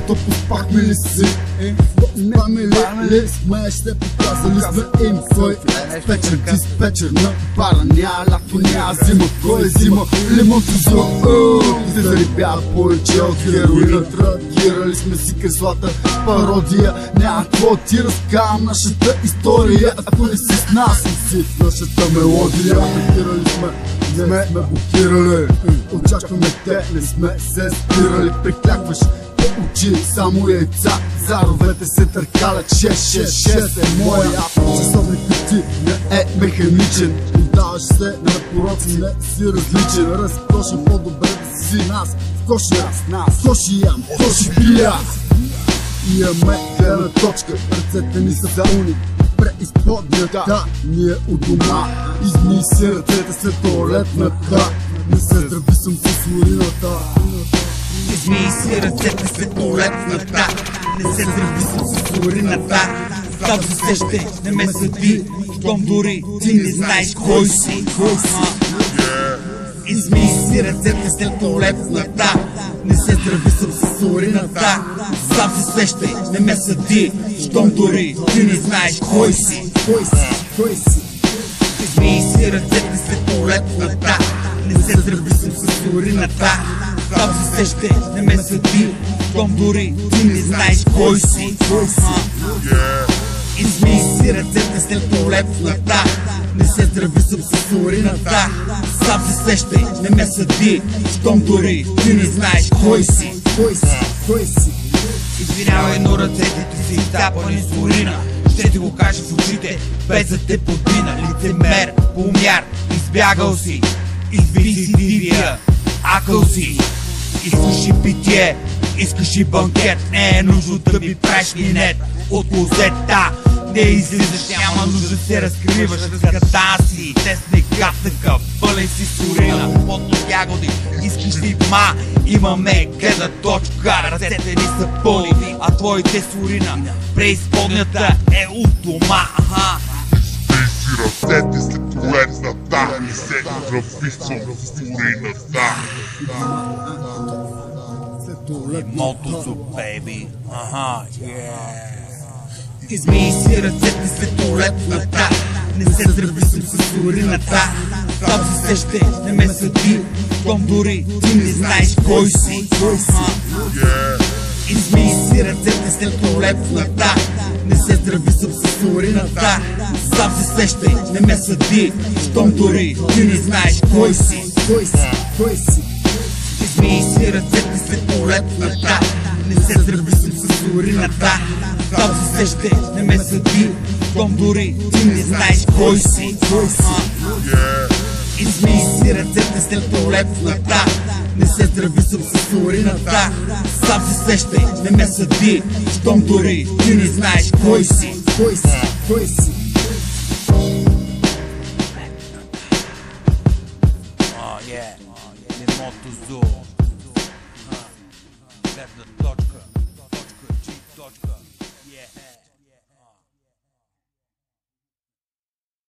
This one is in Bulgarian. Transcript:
то поспахме ли си? Спаме ли? Смееш се, показали сме им. Кой е спечер, диспечер на бара? Няма лято, няма зима. Кой е зима? Лимонто за зарибя повече от хероина. Трагирали сме си креслата пародия. Няма какво ти разкавам нашата история. Ако не си с нас, не си в нашата мелодия. Блокирали сме, не сме блокирали. Очакваме те, не сме се спирали. Приклякваш по очи, само яйца. Заровете се търкалят, 666 е моя. Часовникът ти не е механичен. Отдаваш се на пороци, не си различен. Разкошен, по-добре да си нас. В коши ям, в коши пия. Имаме гледна точка, ръцете ни са пълни. Преизподнята, ние у дома. Измий се ръцете след туалетната. Не се здрави съм с урината. Измий си ръцете след туалетната. Не се здрави съм с урината. Там се сещай, не ме съди, щом дори ти не знаеш кой си. Измий си ръцете след туалетната. Не се здрави съм с урината. Сам се сещай, не ме съди, щом дори ти не знаеш кой си. Измий си ръцете след туалетната. Не се здрави съм с урината. Сам се сещай, не ме съди, щом дори ти не знаеш кой си. Измий си ръцете след туалетната. Не се здрави съм с урината. Сам се сещай, не ме съди, щом дори ти не знаеш кой си. Извинявай, но ръцете ти са изтапани с урина. Ще ти го кажа в очите, без да те подмина. Лицемер, помяр, избягал си. Извини си дивия, акъл си. Искаш и питие, искаш и банкет. Не е нужно да ми правиш минет от лозета. Не излизаш, няма нужда да се разкриваш. Разгата си, тесне катъка, пълен си с урина. Потно ягоди, искаш ли ма? Имаме гледна точка, ръцете ни са пълни, а твоите с урина. Преизподнята е у дома. Изпий си ръцете след туалетната. Не се здрави съм с урината. Мотото, бейби. Измий си ръцете след туалетната. Не се здрави съм с урината. Сам се сещай, не ме съди, щом дори ти не знаеш кой си. Измий си ръцете след туалетната. Не се здрави съм с урината. Сам се сещай, не ме съди, щом дори ти не знаеш кой си. Измий си ръцете след туалетната. Не се здрави съм с урината. Сам се сещай, не ме съди, щом дори ти не знаеш кой си. Измий си ръцете след туалетната. Не се здрави съм с урината. Сам се сещай, не ме съди, щом дори ти не знаеш кой си. Лимонто Зу.